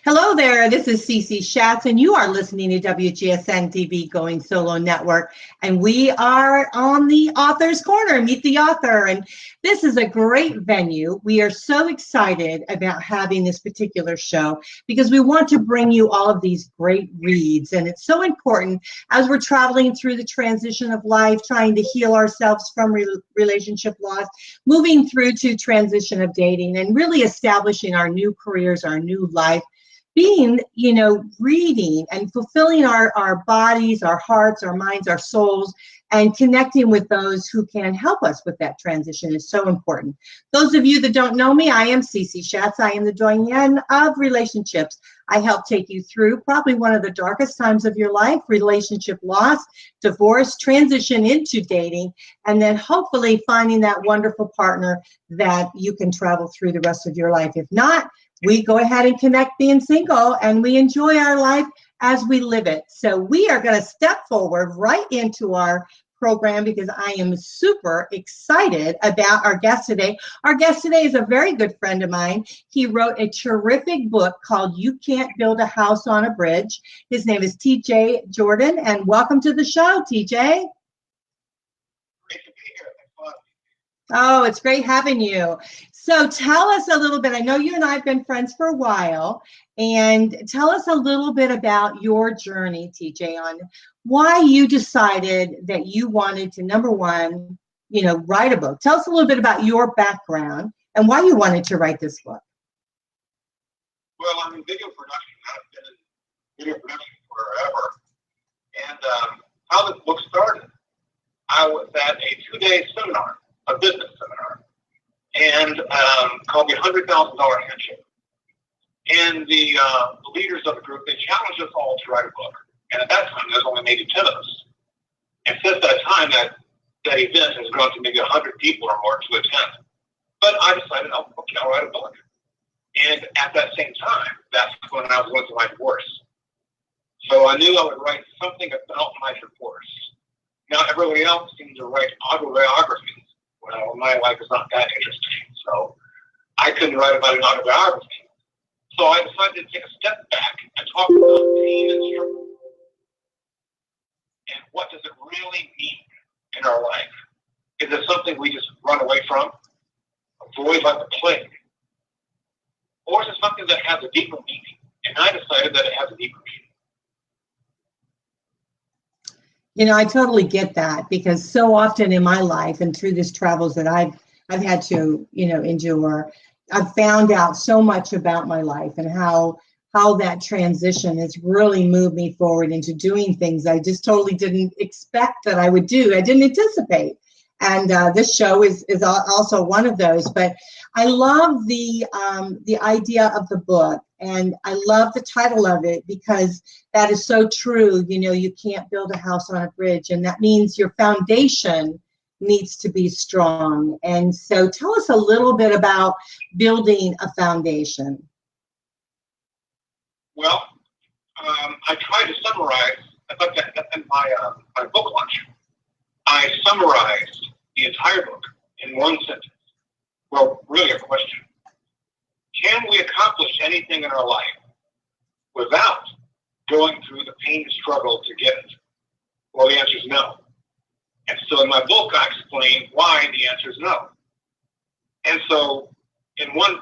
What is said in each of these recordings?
Hello there, this is Cece Schatz, and you are listening to WGSN-DB Going Solo Network, and we are on the Author's Corner, Meet the Author, and this is a great venue. We are so excited about having this particular show because we want to bring you all of these great reads, and it's so important as we're traveling through the transition of life, trying to heal ourselves from relationship loss, moving through to transition of dating, and really establishing our new careers, our new life. Being, reading and fulfilling our bodies, our hearts, our minds, our souls, and connecting with those who can help us with that transition is so important. Those of you that don't know me, I am Cece Schatz. I am the doyenne of relationships. I help take you through probably one of the darkest times of your life, relationship loss, divorce, transition into dating, and then hopefully finding that wonderful partner that you can travel through the rest of your life. If not, we go ahead and connect being single, and we enjoy our life as we live it. So we are going to step forward right into our program because I am super excited about our guest today. Our guest today is a very good friend of mine. He wrote a terrific book called You Can't Build a House on a Bridge. His name is TJ Jordan, and welcome to the show, TJ. Great to be here. Oh, it's great having you. So tell us a little bit. I know you and I have been friends for a while, and tell us a little bit about your journey, TJ, on why you decided that you wanted to, number one, write a book. Tell us a little bit about your background and why you wanted to write this book. Well, I'm in video production. I've been in video production forever. And how the book started, I was at a 2-day seminar, a business seminar, and called the $100,000 Handshake. And the leaders of the group, they challenged us all to write a book. And at that time, there was only maybe 10 of us. And since that time, that event has grown to maybe 100 people or more to attend. But I decided, I'll write a book. And at that same time, that's when I was going through my divorce. So I knew I would write something about my divorce. Now, everybody else seems to write autobiographies. Well, my life is not that interesting, so I couldn't write about an autobiography. So I decided to take a step back and talk about pain and struggle. And what does it really mean in our life? Is it something we just run away from, avoid like the plague? Or is it something that has a deeper meaning? And I decided that it has a deeper meaning. I totally get that because so often in my life and through these travels that I've had to, endure, I've found out so much about my life and how that transition has really moved me forward into doing things I just totally didn't expect that I would do. I didn't anticipate. And this show is also one of those. But I love the idea of the book, and I love the title of it because that is so true. You can't build a house on a bridge, and that means your foundation needs to be strong. And so tell us a little bit about building a foundation. Well, I tried to summarize, in my book launch, I summarized the entire book in one sentence. Well, really a question. Can we accomplish anything in our life without going through the pain and struggle to get it? Well, the answer is no. And so in my book, I explain why the answer is no. And so in one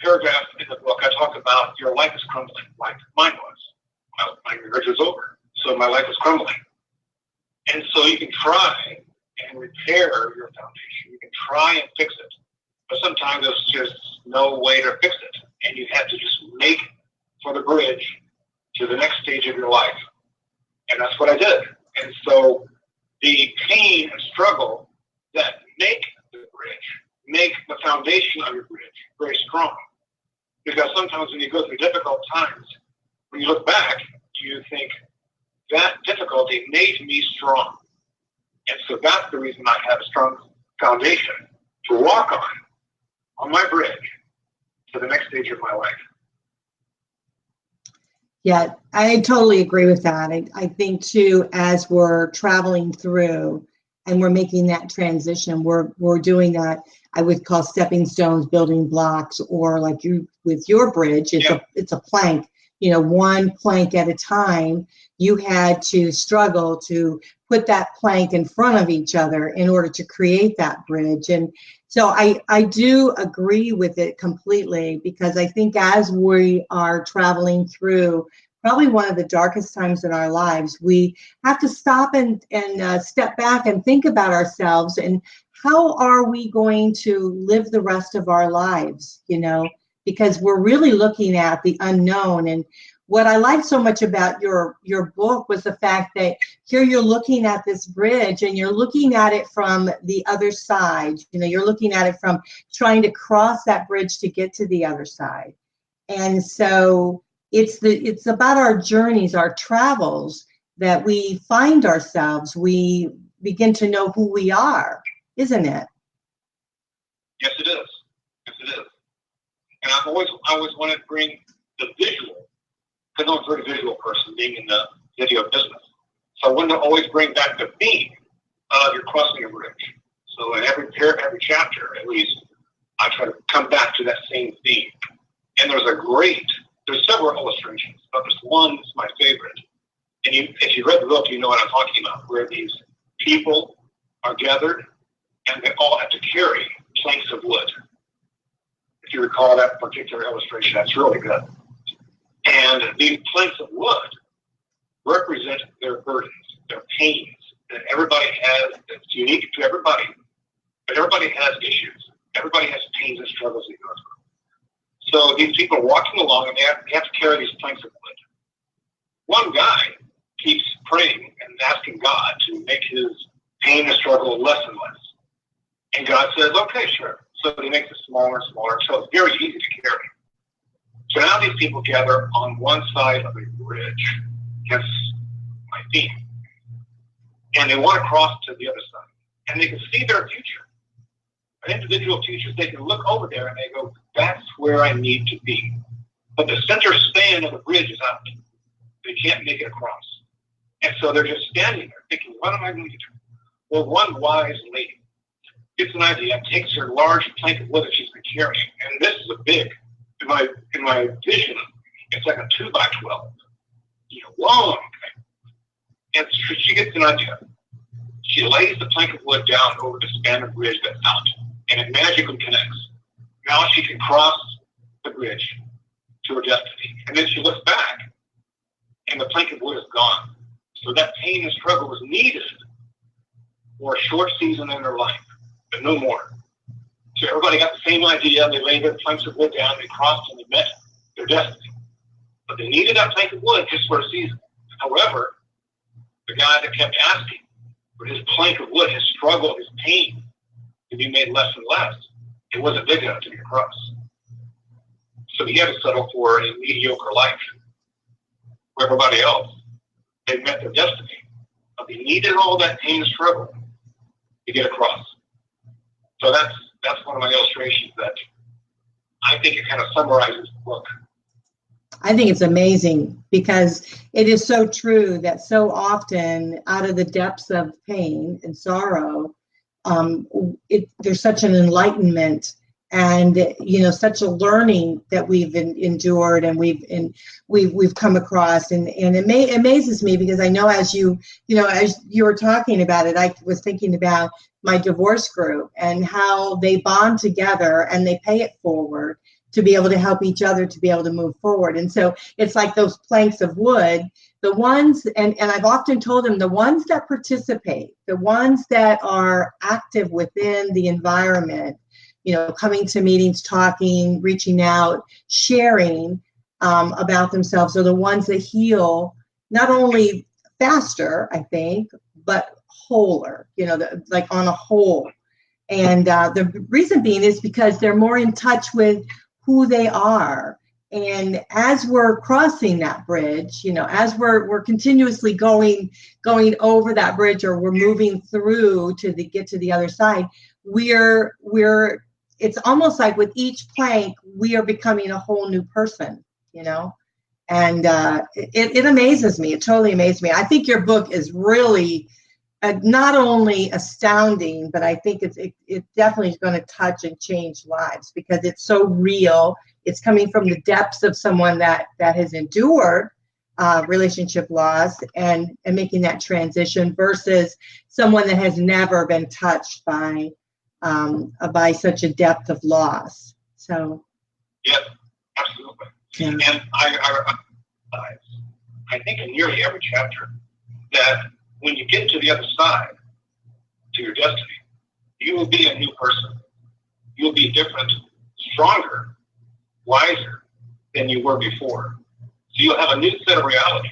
paragraph in the book, I talk about your life is crumbling like mine was. My marriage was over, so my life was crumbling. And so you can try and repair your foundation. You can try and fix it. But sometimes there's just no way to fix it. And you have to just make for the bridge to the next stage of your life. And that's what I did. And so the pain and struggle that make the bridge, make the foundation of your bridge very strong. Because sometimes when you go through difficult times, when you look back, you think, that difficulty made me strong. And so that's the reason I have a strong foundation to walk on my bridge to the next stage of my life. Yeah, I totally agree with that. I think too, as we're traveling through and we're making that transition, we're doing that. I would call stepping stones, building blocks, or like you with your bridge, it's a plank, one plank at a time. You had to struggle to put that plank in front of each other in order to create that bridge. And so I do agree with it completely, because I think as we are traveling through probably one of the darkest times in our lives, we have to stop and step back and think about ourselves and how are we going to live the rest of our lives, because we're really looking at the unknown. And what I liked so much about your book was the fact that here you're looking at this bridge and you're looking at it from the other side. You're looking at it from trying to cross that bridge to get to the other side. And so it's about our journeys, our travels, that we find ourselves. We begin to know who we are, isn't it? Yes, it is. Yes, it is. And I always wanted to bring the visual, because I'm a very visual person, being in the video business. So I wanted to always bring back the theme of you're crossing a bridge. So in every chapter, at least, I try to come back to that same theme. And there's several illustrations, but there's one that's my favorite. And if you read the book, you know what I'm talking about, where these people are gathered and they all have to carry planks of wood. If you recall that particular illustration, that's really good. And these planks of wood represent their burdens, their pains that everybody has, that's unique to everybody, but everybody has issues. Everybody has pains and struggles they go through. So these people are walking along and they have to carry these planks of wood. One guy keeps praying and asking God to make his pain and struggle less and less. And God says, okay, sure. So he makes it smaller and smaller, so it's very easy to carry. So now these people gather on one side of a bridge, hence my theme, and they want to cross to the other side. And they can see their future. An individual future, they can look over there and they go, that's where I need to be. But the center span of the bridge is out. They can't make it across. And so they're just standing there thinking, what am I going to do? Well, one wise lady gets an idea, takes her large plank of wood that she's been carrying, and this is a big, in my vision, it's like a 2x12, long thing. And she gets an idea. She lays the plank of wood down over the span of bridge that's out, and it magically connects. Now she can cross the bridge to her destiny. And then she looks back, and the plank of wood is gone. So that pain and struggle was needed for a short season in her life, but no more. So everybody got the same idea. They laid their planks of wood down, they crossed, and they met their destiny. But they needed that plank of wood just for a season. However, the guy that kept asking for his plank of wood, his struggle, his pain to be made less and less, it wasn't big enough to get across. So he had to settle for a mediocre life. For everybody else, they met their destiny. But they needed all that pain and struggle to get across. So that's one of my illustrations that I think it kind of summarizes the book. I think it's amazing because it is so true that so often out of the depths of pain and sorrow, there's such an enlightenment and such a learning that we've endured and we've come across, and it amazes me because I know as you were talking about it, I was thinking about my divorce group and how they bond together and they pay it forward to be able to help each other to be able to move forward. And so it's like those planks of wood, the ones, and I've often told them, the ones that participate, the ones that are active within the environment, coming to meetings, talking, reaching out, sharing about themselves are the ones that heal not only faster, I think, but wholer, like on a whole. And the reason being is because they're more in touch with who they are. And as we're crossing that bridge, as we're continuously going over that bridge, or we're moving through to get to the other side, it's almost like with each plank, we are becoming a whole new person, and it amazes me. It totally amazes me. I think your book is really not only astounding, but I think it definitely is going to touch and change lives because it's so real. It's coming from the depths of someone that has endured relationship loss and making that transition versus someone that has never been touched by such a depth of loss. So. Yes, absolutely. Yeah. And I think in nearly every chapter that when you get to the other side, to your destiny, you will be a new person. You'll be different, stronger, wiser than you were before. So you'll have a new set of realities,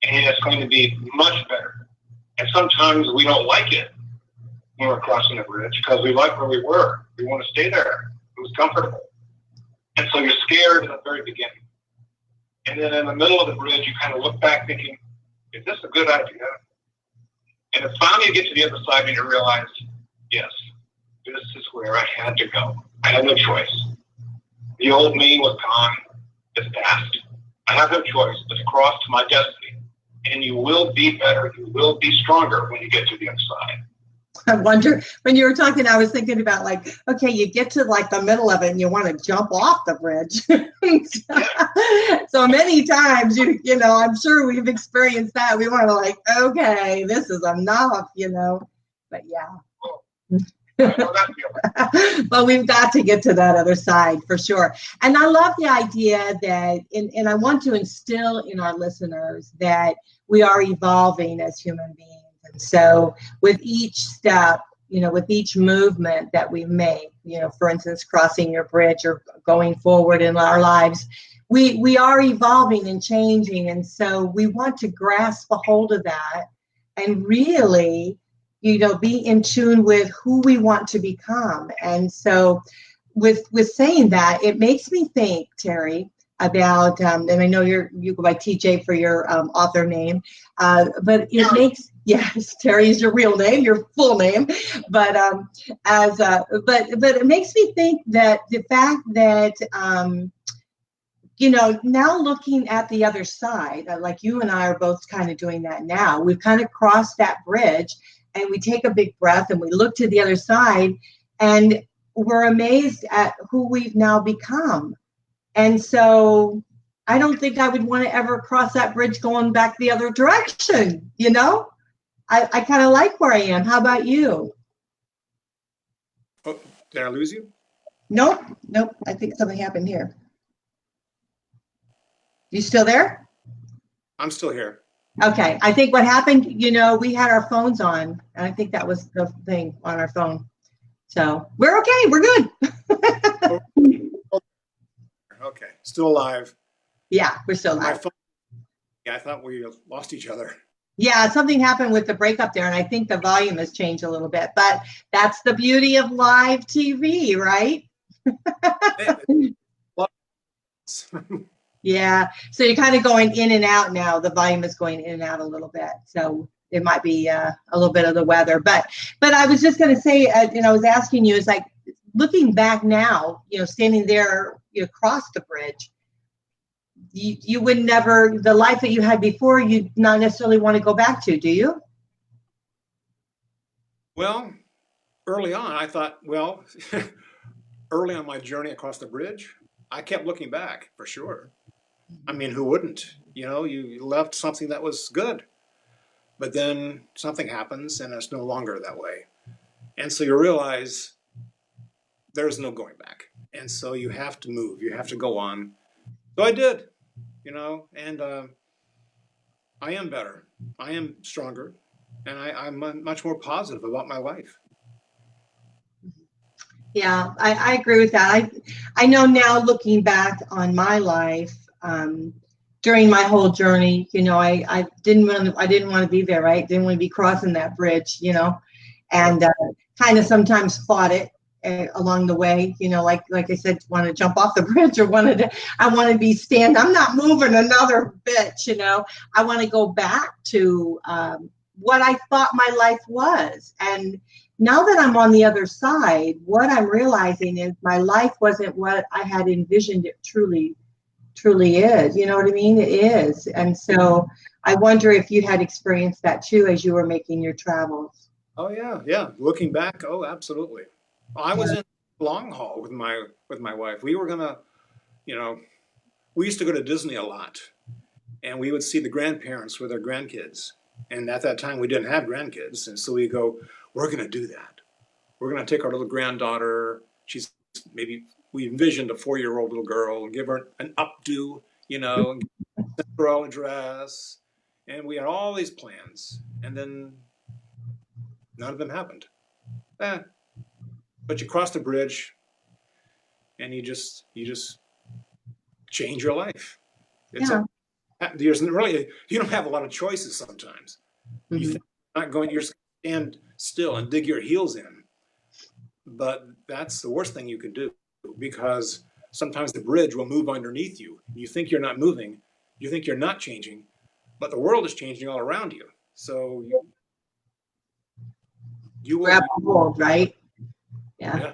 and it's going to be much better. And sometimes we don't like it when we're crossing a bridge because we like where we were. We want to stay there. It was comfortable. And so you're scared in the very beginning. And then in the middle of the bridge, you kind of look back thinking, is this a good idea? And then finally you get to the other side and you realize, yes, this is where I had to go. I had no choice. The old me was gone. It's past. I have no choice but to cross to my destiny. And you will be better. You will be stronger when you get to the other side. I wonder, when you were talking, I was thinking about like, okay, you get to like the middle of it and you want to jump off the bridge. So many times, you know, I'm sure we've experienced that. We want to like, okay, this is enough, you know, but yeah. But we've got to get to that other side for sure. And I love the idea that, and I want to instill in our listeners that we are evolving as human beings. And so with each step, you know, with each movement that we make, you know, for instance, crossing your bridge or going forward in our lives, we are evolving and changing. And so we want to grasp a hold of that and really, you know, be in tune with who we want to become. And so with saying that, it makes me think, Terry, about, and I know you go by TJ for your author name, but it makes, yes, Terry is your real name, your full name, but but it makes me think that the fact that, you know, now looking at the other side, like you and I are both kind of doing that now, we've kind of crossed that bridge and we take a big breath and we look to the other side and we're amazed at who we've now become. And so I don't think I would want to ever cross that bridge going back the other direction, you know? I kind of like where I am. How about you? Oh, did I lose you? Nope. I think something happened here. You still there? I'm still here. Okay. I think what happened, you know, we had our phones on, and I think that was the thing on our phone. So we're okay. We're good. Okay. Still alive. Yeah, we're still alive. My phone, yeah, I thought we lost each other. Yeah, something happened with the breakup there, and I think the volume has changed a little bit. But that's the beauty of live TV, right? Yeah, so you're kind of going in and out now. The volume is going in and out a little bit. So it might be a little bit of the weather. But I was just going to say, and I was asking you, is like looking back now, you know, standing there, you across the bridge, you would never, the life that you had before, you'd not necessarily want to go back to, do you? Well, early on, I thought, well, early on my journey across the bridge, I kept looking back for sure. I mean, who wouldn't? You know, you left something that was good, but then something happens and it's no longer that way. And so you realize there's no going back. And so you have to move, you have to go on. So I did, you know, and I am better, I am stronger, and I'm much more positive about my life. Yeah, I agree with that. I know now looking back on my life, during my whole journey, you know, I didn't want to be there, right? Didn't want to be crossing that bridge, you know, and kind of sometimes fought it along the way, you know, like I said, want to jump off the bridge or I want to be I'm not moving another bit, you know. I want to go back to what I thought my life was. And now that I'm on the other side, what I'm realizing is my life wasn't what I had envisioned it truly truly is. You know what I mean? It is. And so I wonder if you had experienced that too as you were making your travels. Oh yeah, yeah. Looking back, oh, absolutely. I was in long haul with my wife. We were gonna, you know, we used to go to Disney a lot, and we would see the grandparents with their grandkids. And at that time, we didn't have grandkids, and so we go, we're gonna do that. We're gonna take our little granddaughter. She's maybe we envisioned a 4-year-old little girl, and give her an updo, and send her all a dress, and we had all these plans, and then none of them happened. Eh, but you cross the bridge, and you just change your life. It's Yeah. there's really you don't have a lot of choices sometimes. You Mhm. think you're not going, you're just gonna stand still and dig your heels in, but that's the worst thing you can do because sometimes the bridge will move underneath you. You think you're not moving, you think you're not changing, but the world is changing all around you. So you will, Grab a hold, right? Yeah. yeah.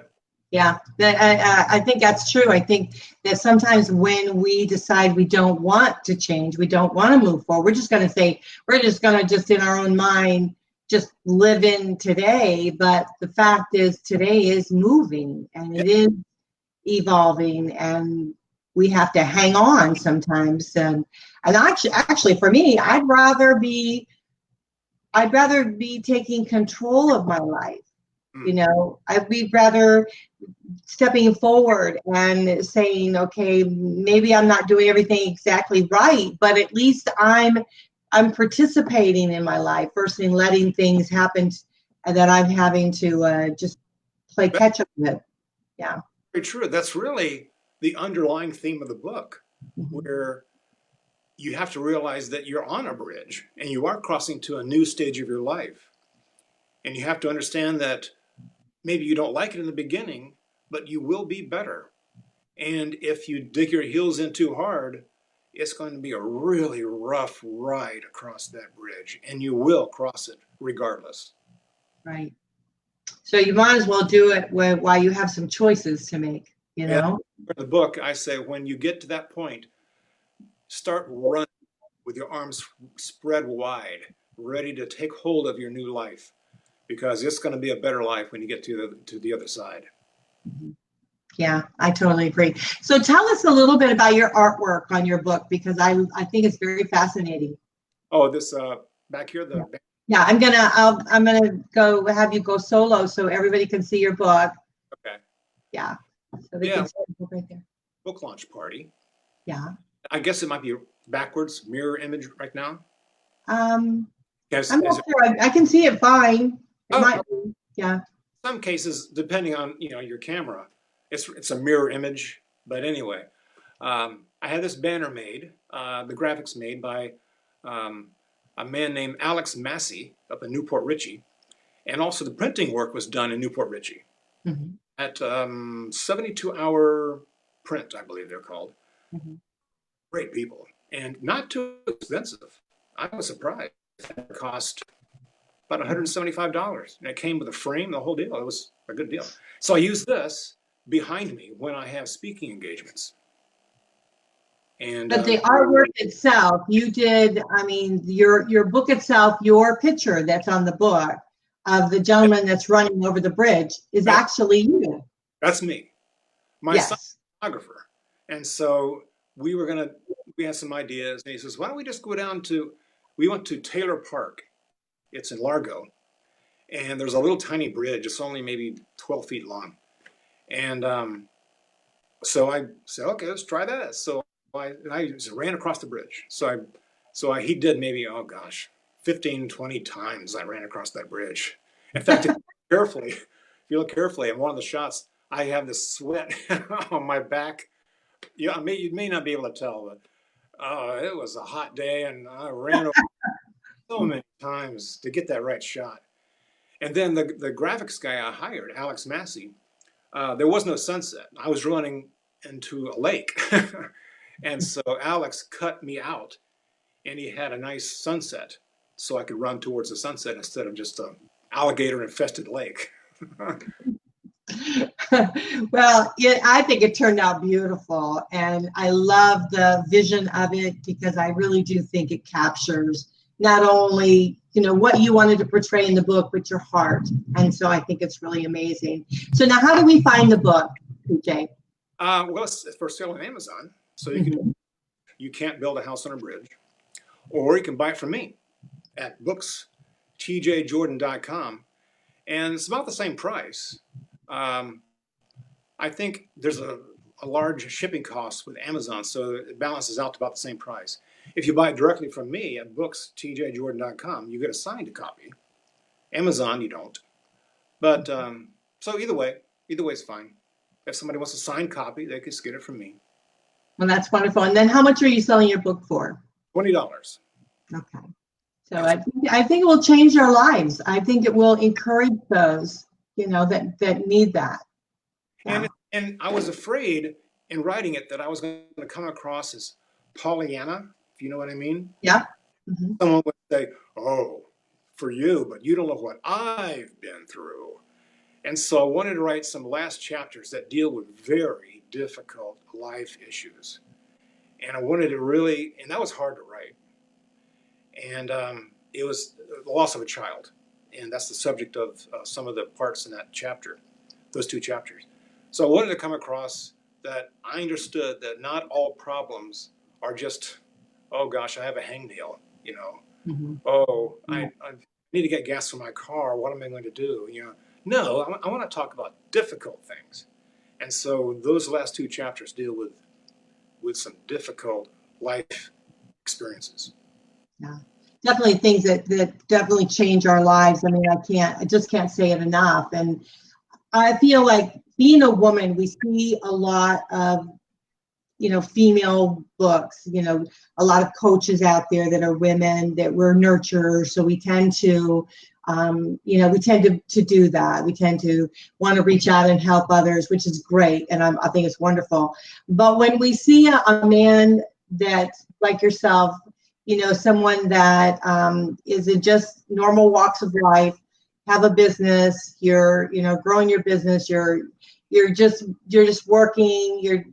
Yeah, I think that's true. I think that sometimes when we decide we don't want to change, we don't want to move forward, we're just going to say, we're just going to just in our own mind, just live in today. But the fact is today is moving and it is evolving and we have to hang on sometimes. And actually for me, I'd rather be taking control of my life. We'd rather stepping forward and saying, okay, maybe I'm not doing everything exactly right, but at least I'm participating in my life versus letting things happen that I'm having to just play That's catch up with. Yeah. very true. That's really the underlying theme of the book, Mhm. where you have to realize that you're on a bridge and you are crossing to a new stage of your life. And you have to understand that maybe you don't like it in the beginning, but you will be better. And if you dig your heels in too hard, it's going to be a really rough ride across that bridge, and you will cross it regardless. Right. So you might as well do it while you have some choices to make, Yeah. In the book, I say when you get to that point, start running with your arms spread wide, ready to take hold of your new life, because it's going to be a better life when you get to the other side. Yeah, I totally agree. So tell us a little bit about your artwork on your book because I think it's very fascinating. Oh, this back here, Yeah, I'm gonna go have you go solo so everybody can see your book. okay, Yeah, so they yeah, can see the book right there. book launch party. Yeah. I guess it might be backwards mirror image right now. I'm not sure. I can see it fine. It Oh, might be. Yeah. some cases, depending on your camera, it's a mirror image. But anyway, I had this banner made, the graphics made by a man named Alex Massey up in Newport Richey, and also the printing work was done in Newport Richey Mm-hmm. at 72-hour print, I believe they're called. Mm-hmm. Great people and not too expensive. I was surprised. It cost about $175, and it came with a frame, the whole deal. It was a good deal. So I use this behind me when I have speaking engagements. And But the artwork itself, you did. I mean, your book itself, your picture that's on the book of the gentleman that's running over the bridge is actually you. That's me. My son's Yes. a photographer, and so we had some ideas, and he says, "Why don't we just go down to?" We went to Taylor Park. It's in Largo, and there's a little tiny bridge. It's only maybe 12 feet long, and so I said, "Okay, let's try that." So I just ran across the bridge. He did maybe, oh gosh, 15, 20 times I ran across that bridge. In fact, if you look carefully in one of the shots, I have this sweat on my back. Yeah, you may not be able to tell, but it was a hot day, and I ran over so many times to get that right shot. And then the graphics guy I hired, Alex Massey, there was no sunset. I was running into a lake. And so Alex cut me out, and he had a nice sunset so I could run towards the sunset instead of just an alligator infested lake. Well, I think it turned out beautiful, and I love the vision of it because I really do think it captures not only what you wanted to portray in the book, but your heart. And so I think it's really amazing. So now, how do we find the book, PJ? Well, it's for sale on Amazon, so you can't build a house on a bridge, or you can buy it from me at bookstjjordan.com, and it's about the same price. I think there's a large shipping cost with Amazon, so it balances out to about the same price. If you buy it directly from me at bookstjjordan.com, you get a signed copy. Amazon, you don't. But so either way is fine. If somebody wants a signed copy, they can just get it from me. Well, that's wonderful. And then how much are you selling your book for? $20. Okay. So I think it will change our lives. I think it will encourage those, that need that. So. And I was afraid in writing it that I was going to come across as Pollyanna, if you know what I mean. Yeah. Mm-hmm. Someone would say, "Oh, for you, but you don't know what I've been through." And so I wanted to write some last chapters that deal with very difficult life issues. And I wanted to really, and that was hard to write. And it was the loss of a child. And that's the subject of some of the parts in that chapter, those two chapters. So I wanted to come across that I understood that not all problems are just, oh gosh, I have a hangnail, Mm-hmm. Oh, I need to get gas for my car. What am I going to do? No, I want to talk about difficult things. And so those last two chapters deal with some difficult life experiences. Yeah, definitely things that definitely change our lives. I mean, I just can't say it enough. And I feel like being a woman, we see a lot of, female books, a lot of coaches out there that are women, that we're nurturers. So we tend to, to do that. We tend to want to reach out and help others, which is great. And I think it's wonderful. But when we see a man that, like yourself, someone that is in just normal walks of life, have a business, you're growing your business, you're just working, you're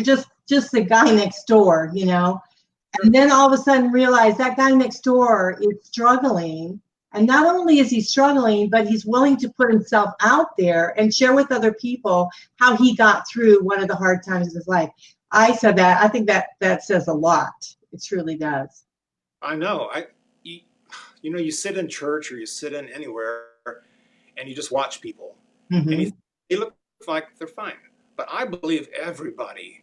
just the guy next door, and then all of a sudden realize that guy next door is struggling. And not only is he struggling, but he's willing to put himself out there and share with other people how he got through one of the hard times of his life. I said that. I think that says a lot. It truly does. I know. You sit in church or you sit in anywhere and you just watch people. Mm-hmm. And they look like they're fine. But I believe everybody,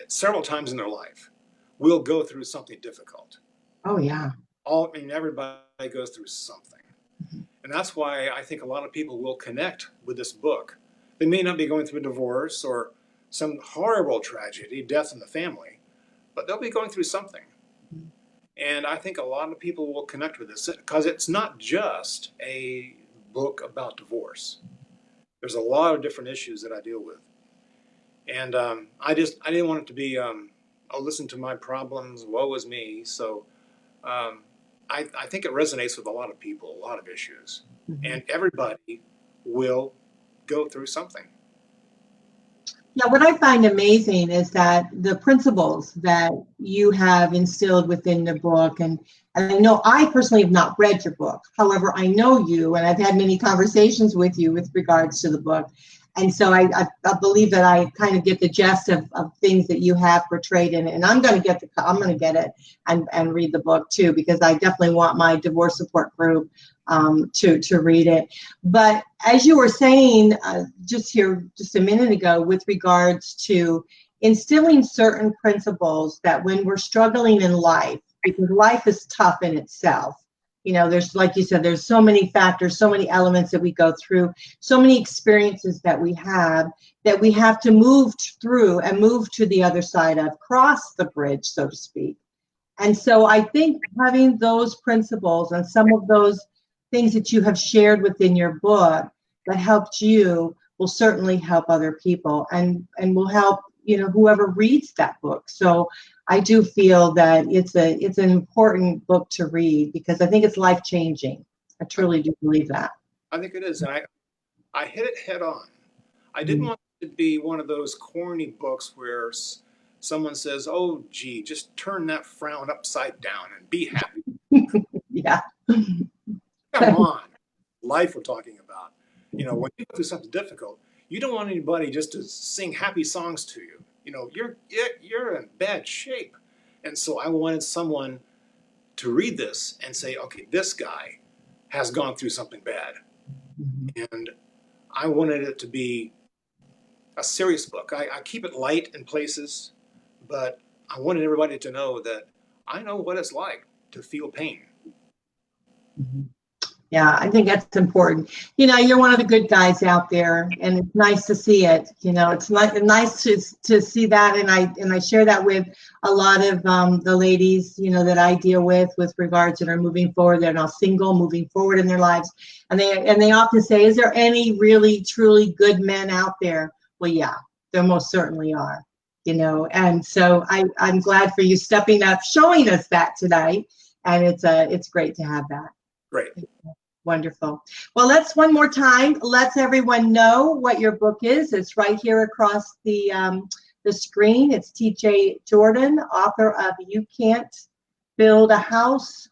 several times in their life, will go through something difficult. Oh, yeah. Everybody goes through something. Mm-hmm. And that's why I think a lot of people will connect with this book. They may not be going through a divorce or some horrible tragedy, death in the family, but they'll be going through something. Mm-hmm. And I think a lot of people will connect with this because it's not just a book about divorce. There's a lot of different issues that I deal with. And I didn't want it to be, listen to my problems, woe is me. So I think it resonates with a lot of people, a lot of issues. Mm-hmm. And everybody will go through something. Yeah, what I find amazing is that the principles that you have instilled within the book, and I know I personally have not read your book. However, I know you, and I've had many conversations with you with regards to the book. And so I believe that I kind of get the gist of things that you have portrayed in it. And I'm going to get it and read the book too, because I definitely want my divorce support group to read it. But as you were saying just a minute ago, with regards to instilling certain principles that when we're struggling in life, because life is tough in itself. There's, like you said, there's so many factors, so many elements that we go through, so many experiences that we have to move through and move to the other side of, cross the bridge, so to speak. And so I think having those principles and some of those things that you have shared within your book that helped you will certainly help other people and will help, whoever reads that book. So I do feel that it's an important book to read because I think it's life-changing. I truly do believe that. I think it is. And I hit it head on. I didn't want it to be one of those corny books where someone says, "Oh, gee, just turn that frown upside down and be happy." Yeah. Come on, life we're talking about. You know, when you go through something difficult, you don't want anybody just to sing happy songs to you. You know, you're in bad shape, and so I wanted someone to read this and say, "Okay, this guy has gone through something bad," and I wanted it to be a serious book. I keep it light in places, but I wanted everybody to know that I know what it's like to feel pain. Yeah, I think that's important. You know, you're one of the good guys out there, and it's nice to see it. You know, it's nice to see that, and I share that with a lot of the ladies, you know, that I deal with regards that are moving forward. They're now single, moving forward in their lives, and they often say, "Is there any really truly good men out there?" Well, yeah, there most certainly are. You know, and so I'm glad for you stepping up, showing us that tonight, and it's great to have that. Great. Wonderful. Well, let's let everyone know what your book is. It's right here across the screen. It's T.J. Jordan, author of You Can't Build a House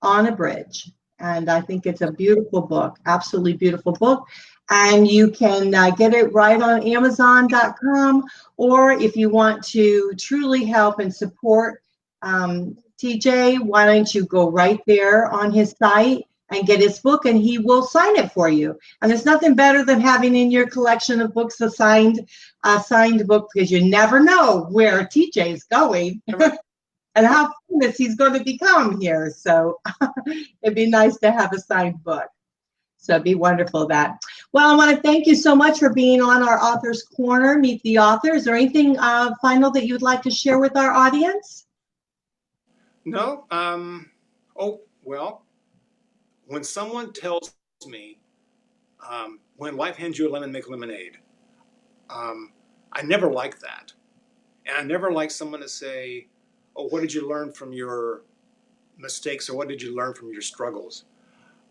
on a Bridge. And I think it's a beautiful book, absolutely beautiful book. And you can get it right on Amazon.com, or if you want to truly help and support TJ, why don't you go right there on his site and get his book, and he will sign it for you. And there's nothing better than having in your collection of books a signed book, because you never know where TJ is going and how famous he's going to become here. So it'd be nice to have a signed book. So it'd be wonderful that. Well, I want to thank you so much for being on our Author's Corner, Meet the Author. Is there anything final that you'd like to share with our audience? No. Oh, well, when someone tells me, when life hands you a lemon, make lemonade, I never like that. And I never like someone to say, "Oh, what did you learn from your mistakes, or what did you learn from your struggles?"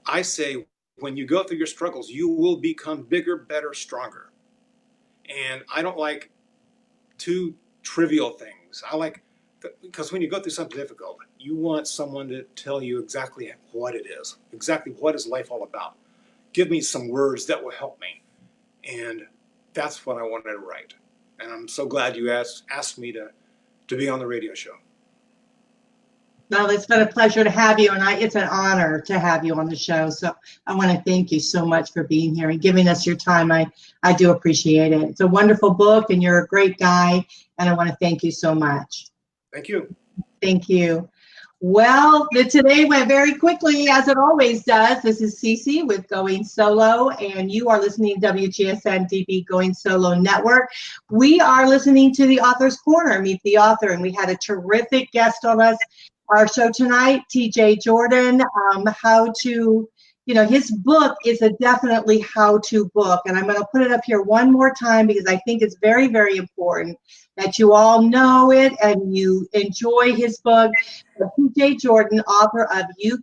I say, when you go through your struggles, you will become bigger, better, stronger. And I don't like too trivial things. I like, because when you go through something difficult, you want someone to tell you exactly what it is, exactly what is life all about. Give me some words that will help me. And that's what I wanted to write. And I'm so glad you asked me to be on the radio show. Well, it's been a pleasure to have you, and it's an honor to have you on the show. So I want to thank you so much for being here and giving us your time. I do appreciate it. It's a wonderful book, and you're a great guy, and I want to thank you so much. Thank you. Thank you. Well, today went very quickly, as it always does. This is Cece with Going Solo, and you are listening to WGSN-DB Going Solo Network. We are listening to the Author's Corner, Meet the Author, and we had a terrific guest on our show tonight, TJ Jordan. His book is a definitely how-to book, and I'm going to put it up here one more time because I think it's very, very important that you all know it and you enjoy his book. TJ Jordan, author of You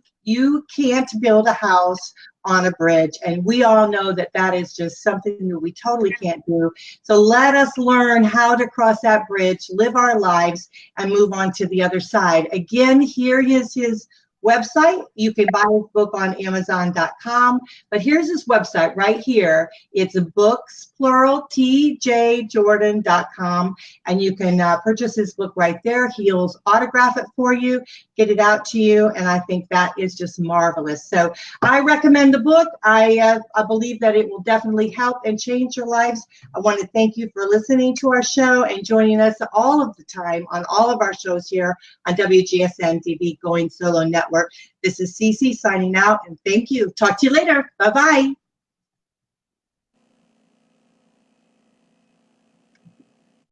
Can't Build a House on a Bridge, and we all know that is just something that we totally can't do. So let us learn how to cross that bridge, live our lives, and move on to the other side. Again, here is his website. You can buy his book on Amazon.com, but here's his website right here. It's books, plural, tjjordan.com, and you can purchase his book right there. He'll autograph it for you, get it out to you, and I think that is just marvelous. So I recommend the book. I believe that it will definitely help and change your lives. I want to thank you for listening to our show and joining us all of the time on all of our shows here on WGSN-DB Going Solo Network. This is Cece signing out, and thank you. Talk to you later. Bye-bye.